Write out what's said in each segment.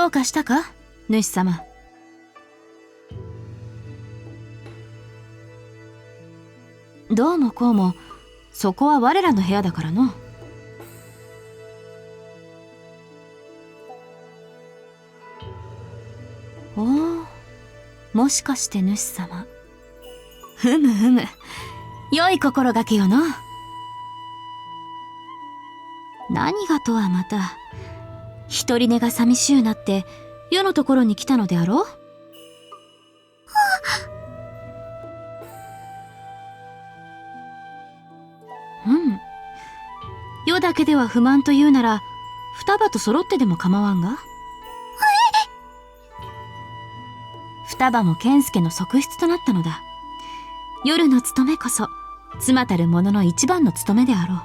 どうかしたか、主様。どうもこうも、そこは我らの部屋だからの。おお、もしかして主様。ふむふむ、良い心がけよの。何がとはまた、一人寝が寂しゅうなって世のところに来たのであろう。うん。世だけでは不満というなら、双葉と揃ってでも構わんが。双葉も健介の側室となったのだ。夜の務めこそ妻たる者の一番の務めであろう。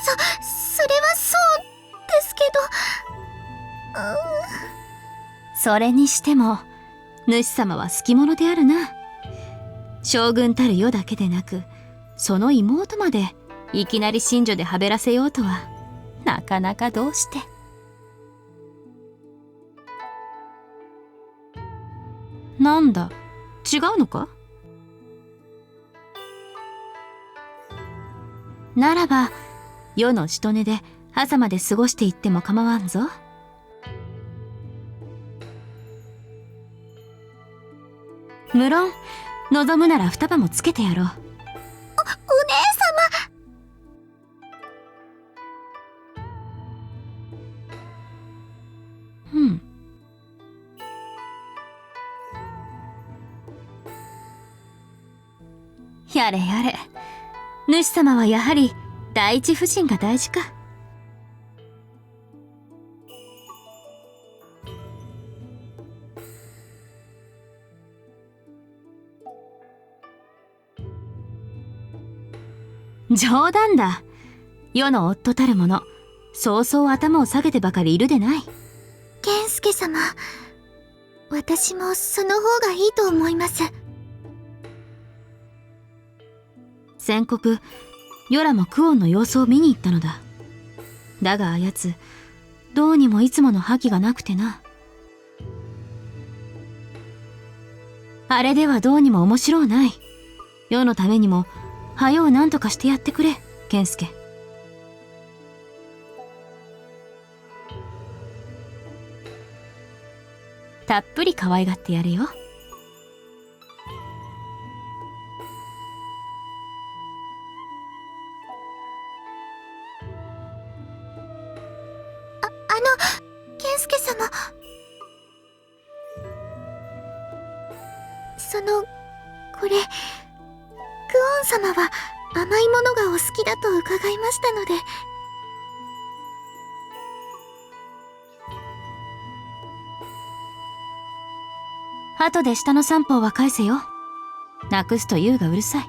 それはそうですけど。それにしても主様は好き者であるな。将軍たる世だけでなく、その妹までいきなり寝女ではべらせようとは、なかなかどうして。なんだ、違うのか。ならば世のしとねで朝まで過ごしていっても構わんぞ。無論望むなら双葉もつけてやろう。お姉様。うん。やれやれ、主様はやはり第一夫人が大事か。冗談だ。世の夫たる者、そうそう頭を下げてばかりいるでない。健介様、私もその方がいいと思います。先刻ヨラもクオンの様子を見に行ったのだ。だがあやつどうにもいつもの覇気がなくてな。あれではどうにも面白うない。世のためにも早う何とかしてやってくれ、健介。たっぷり可愛がってやれよ。健介様、これ、クオン様は甘いものがお好きだと伺いましたので。後で下の三方は返せよ。なくすと言うがうるさい。い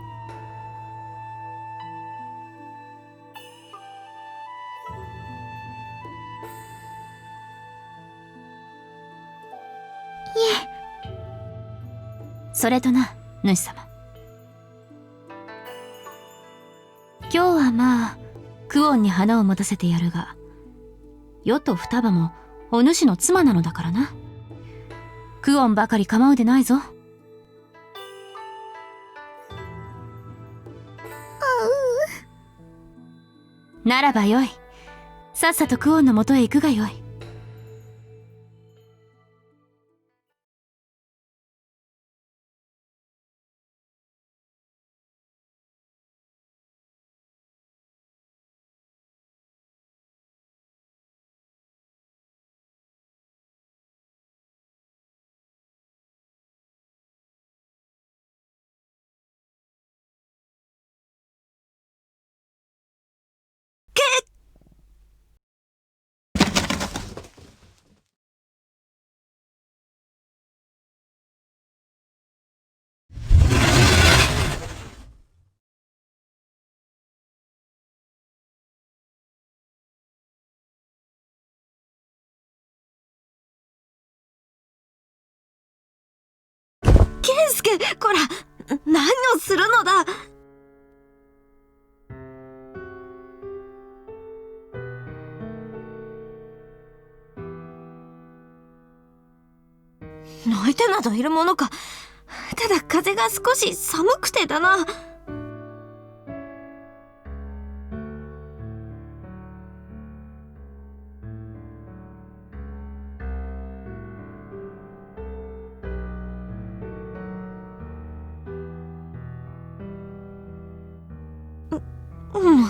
え。それとな、主様。今日はまあクオンに花を持たせてやるが、世と双葉もお主の妻なのだからな。クオンばかり構うでないぞ。ならばよい。さっさとクオンのもとへ行くがよい。健介、こら、何をするのだ。泣いてなどいるものか。ただ風が少し寒くてだな。うん。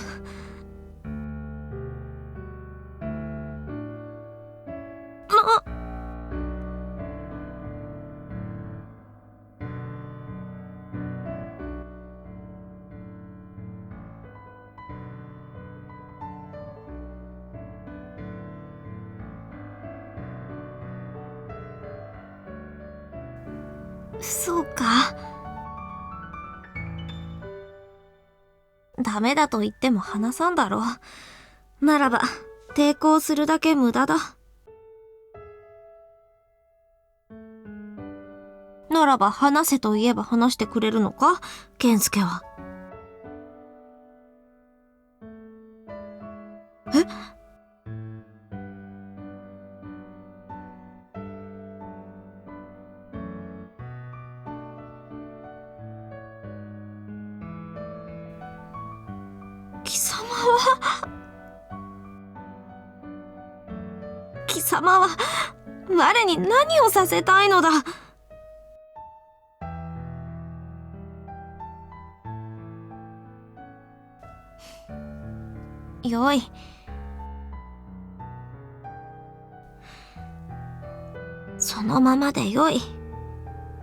そうか。ダメだと言っても話さんだろう。ならば、抵抗するだけ無駄だ。ならば話せと言えば話してくれるのか、健介は。え？貴様は、我に何をさせたいのだ。よい。そのままでよい。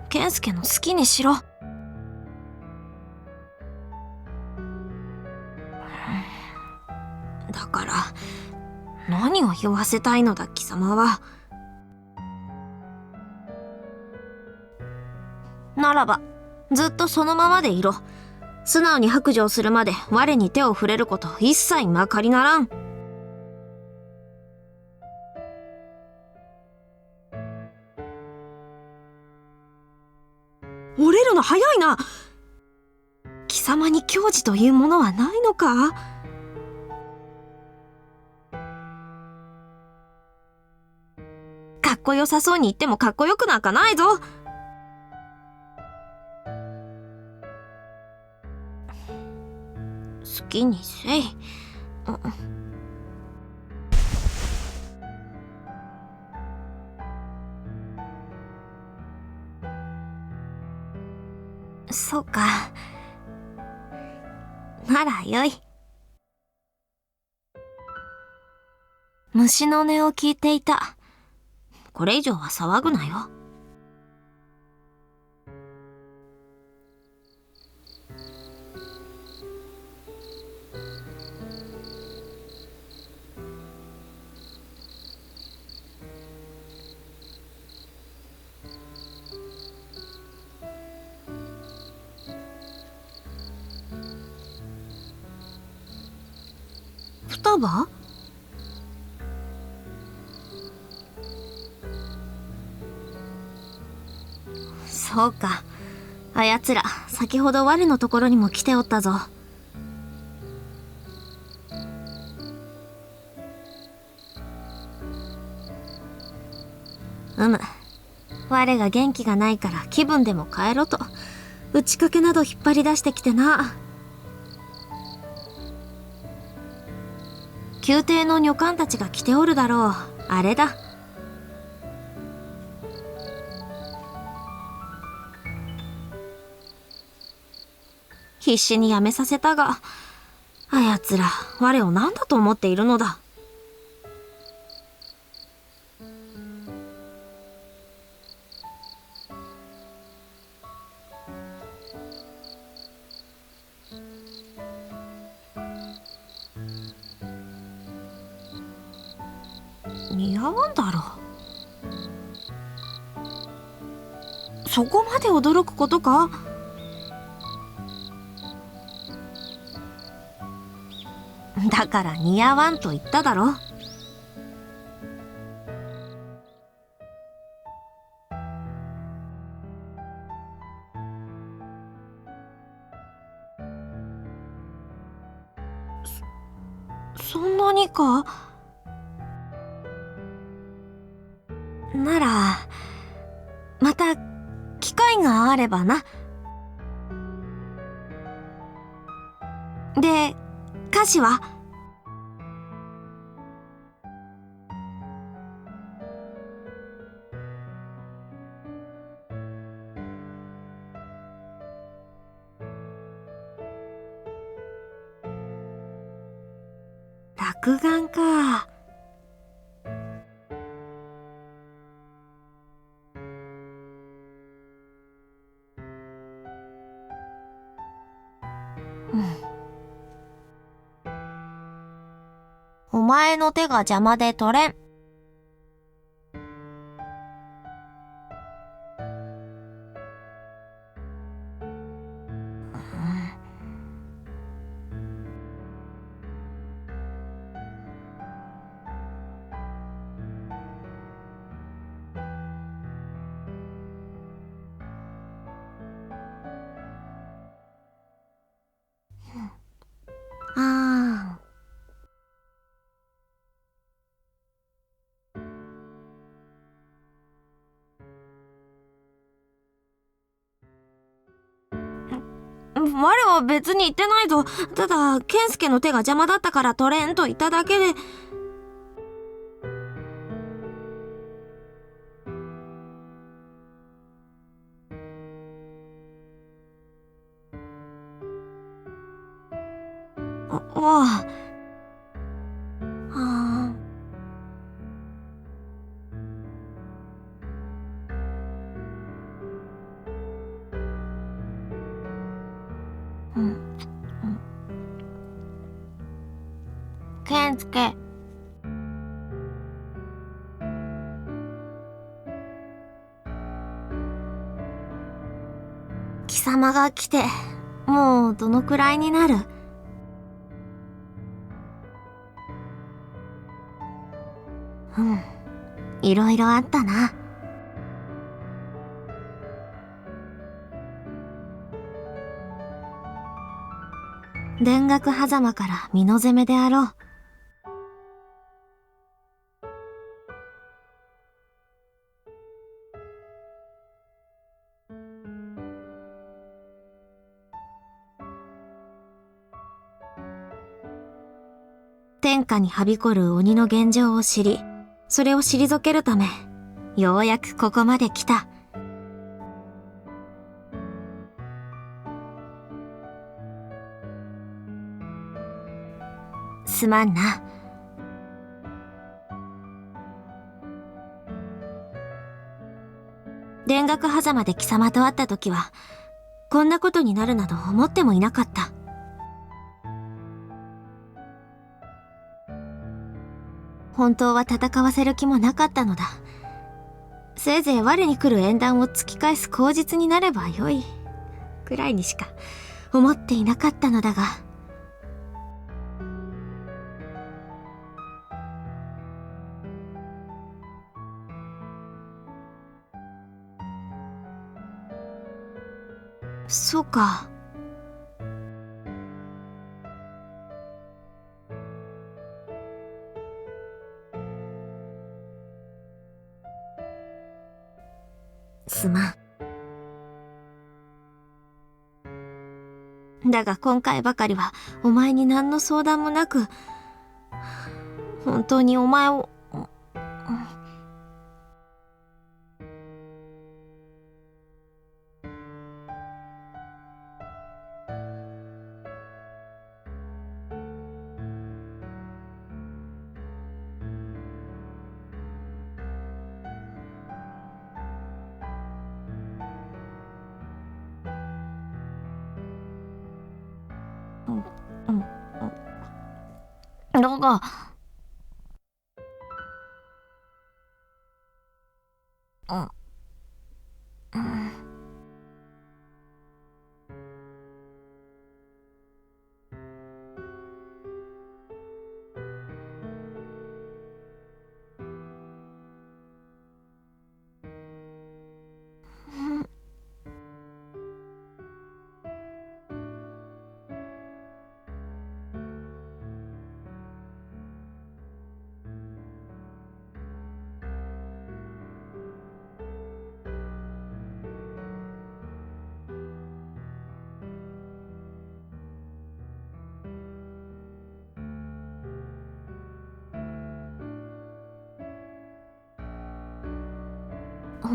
健介の好きにしろ。だから、何を言わせたいのだ、貴様は。ならば、ずっとそのままでいろ。素直に白状するまで我に手を触れること一切まかりならん。折れるの早いな。貴様に矜持というものはないのか？かっこよさそうに言ってもかっこよくなんかないぞ。好きにせい。そうか。ならよい。虫の音を聞いていた。これ以上は騒ぐなよ。双葉？そうか。あやつら、先ほど我のところにも来ておったぞ。我が元気がないから気分でも変えろと、打ち掛けなど引っ張り出してきてな。宮廷の女官たちが来ておるだろう。あれだ。必死にやめさせたが、あやつら我を何だと思っているのだ。似合わんだろう。そこまで驚くことか？だから似合わんと言っただろ。そんなにか？ならまた機会があればな。で、歌詞は？落眼か。お前の手が邪魔で取れん。ああ。我は別に言ってないぞ。ただ、健介の手が邪魔だったから取れんと言っただけで。ああ。ああ。うん。健介。貴様が来て、もうどのくらいになる？うん。いろいろあったな。田楽狭間から身の攻めであろう。天下にはびこる鬼の現状を知り、それを退けるため、ようやくここまで来た。すまんな。田楽狭間で貴様と会った時は、こんなことになるなど思ってもいなかった。本当は戦わせる気もなかったのだ。せいぜい我に来る縁談を突き返す口実になればよい、くらいにしか思っていなかったのだが。そうか。すまん。だが今回ばかりはお前に何の相談もなく、本当にお前を、だが、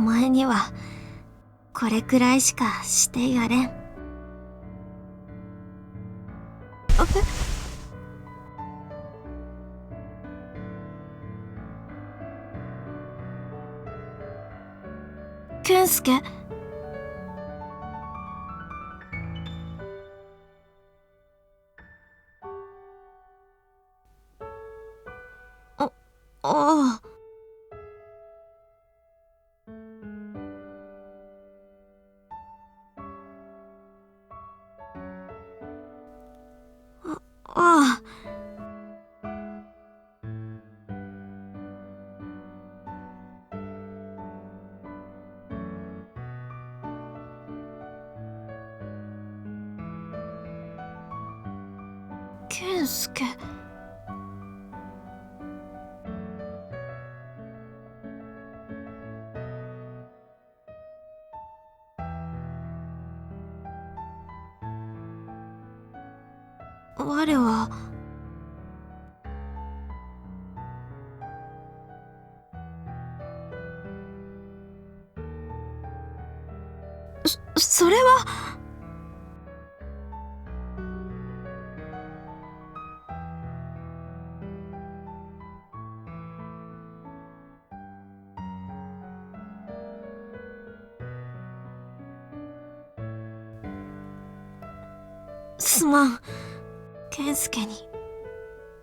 前にはこれくらいしかしてやれん。健介。ああ。ああ。健介。我はそれは。すまん。健介に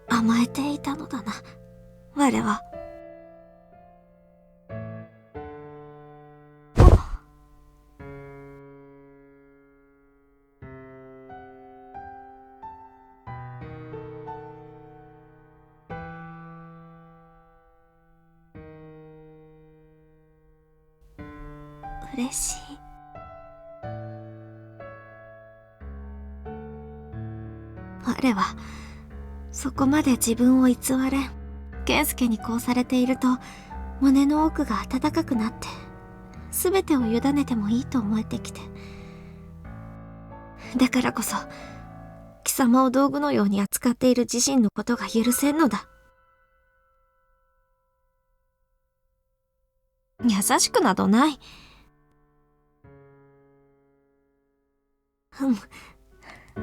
甘えていたのだな、我は。嬉しい。我はそこまで自分を偽れん。健介にこうされていると胸の奥が温かくなって、全てを委ねてもいいと思えてきて、だからこそ貴様を道具のように扱っている自身のことが許せんのだ。優しくなどない。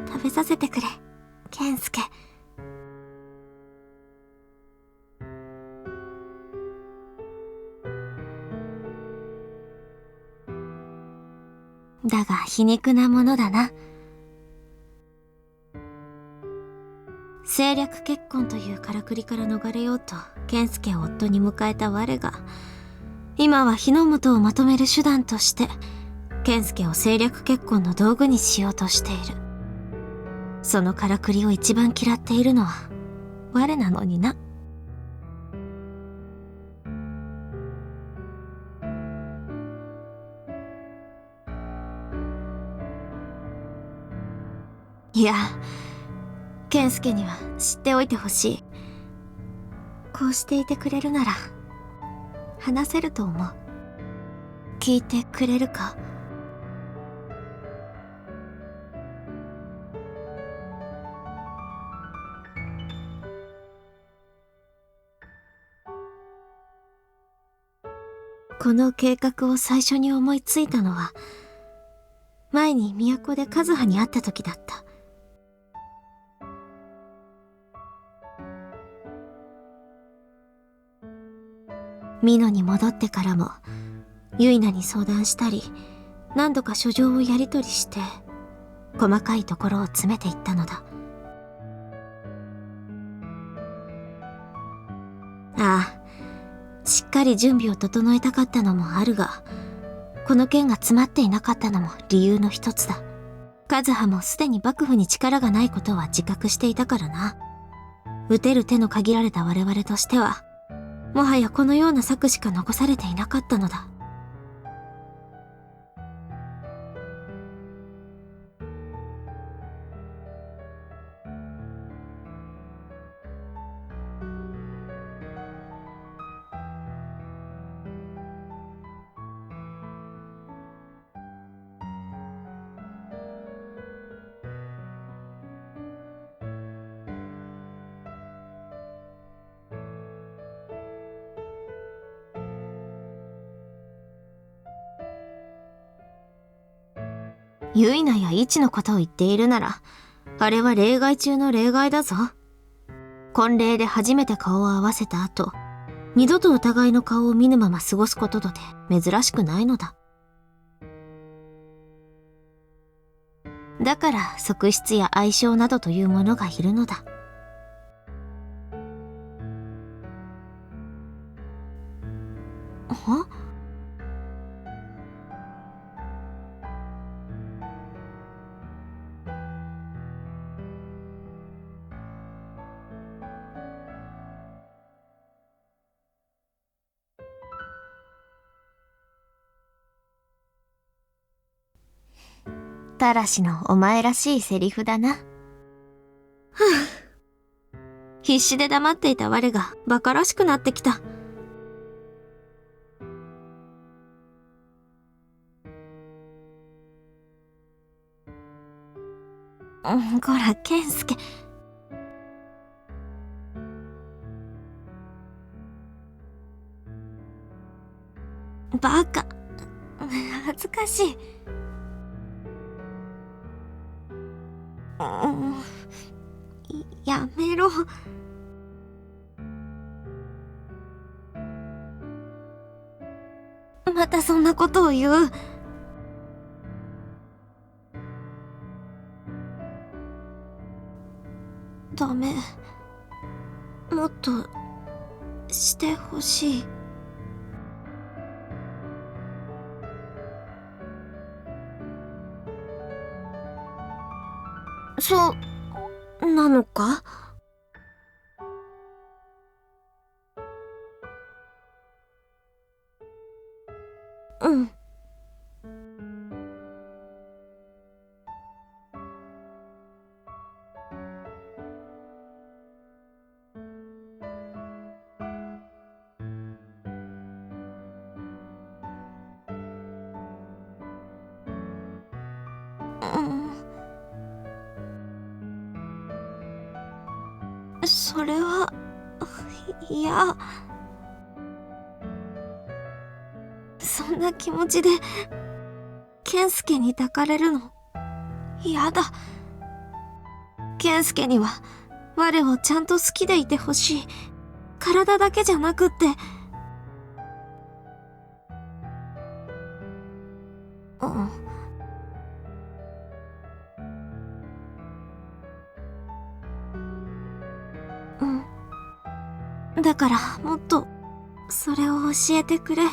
食べさせてくれ、健介。だが皮肉なものだな。政略結婚というからくりから逃れようと健介を夫に迎えた我が、今は日の本をまとめる手段として健介を政略結婚の道具にしようとしている。そのからくりを一番嫌っているのは我なのにな。いや、健介には知っておいてほしい。こうしていてくれるなら話せると思う。聞いてくれるか？この計画を最初に思いついたのは、前に都で和葉に会った時だった。美濃に戻ってからも結菜に相談したり、何度か書状をやり取りして細かいところを詰めていったのだ。ああ、しっかり準備を整えたかったのもあるが、この件が詰まっていなかったのも理由の一つだ。和葉もすでに幕府に力がないことは自覚していたからな。打てる手の限られた我々としては、もはやこのような策しか残されていなかったのだ。ユイナやイチのことを言っているなら、あれは例外中の例外だぞ。婚礼で初めて顔を合わせた後、二度とお互いの顔を見ぬまま過ごすこととて珍しくないのだ。だから側室や愛称などというものがいるのだ。は？たらしのお前らしいセリフだな。必死で黙っていた我が馬鹿らしくなってきた。こら、健介。バカ。恥ずかしい。やめろ。またそんなことを言う。ダメ。もっとしてほしい。そうなのか？うん。それは、いや、そんな気持ちで、健介に抱かれるの、嫌だ。健介には、我をちゃんと好きでいてほしい。体だけじゃなくって、だからもっとそれを教えてくれ。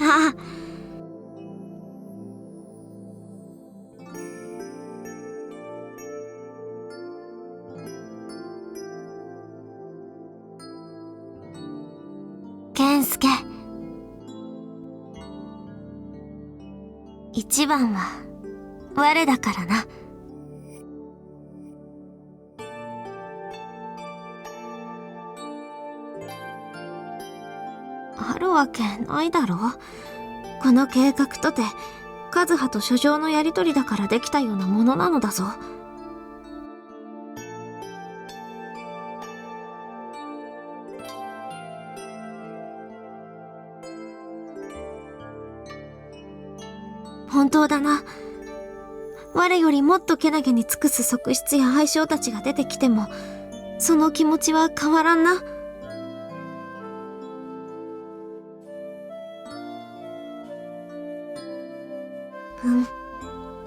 あ、健介。一番は我だからな。あるわけないだろ。この計画とて和葉と書状のやりとりだからできたようなものなのだぞ。本当だな。我よりもっとけなげに尽くす側室や愛称たちが出てきても、その気持ちは変わらんな。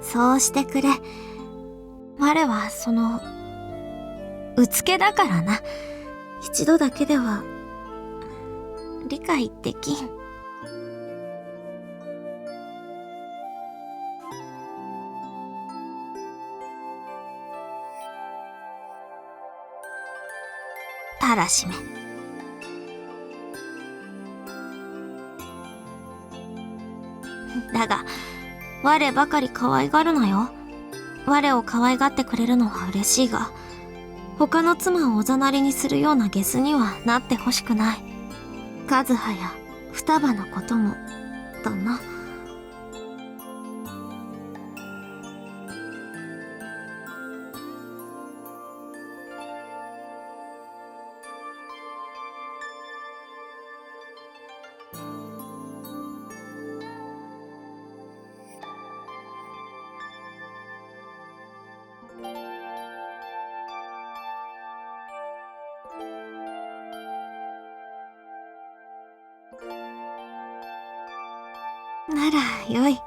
そうしてくれ。我はそのうつけだからな。一度だけでは理解できん。たらしめ。だが我ばかり可愛がるなよ。我を可愛がってくれるのは嬉しいが、他の妻をおざなりにするようなゲスにはなってほしくない。和葉や双葉のこともだな。ならよい。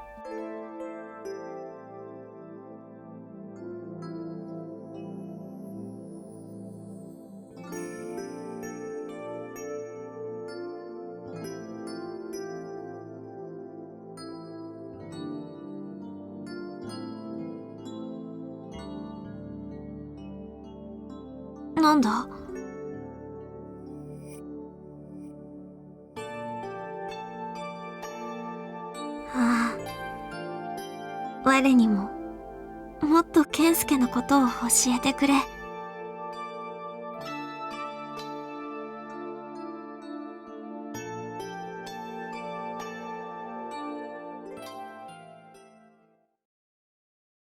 なんだ？ああ、我にももっと健介のことを教えてくれ。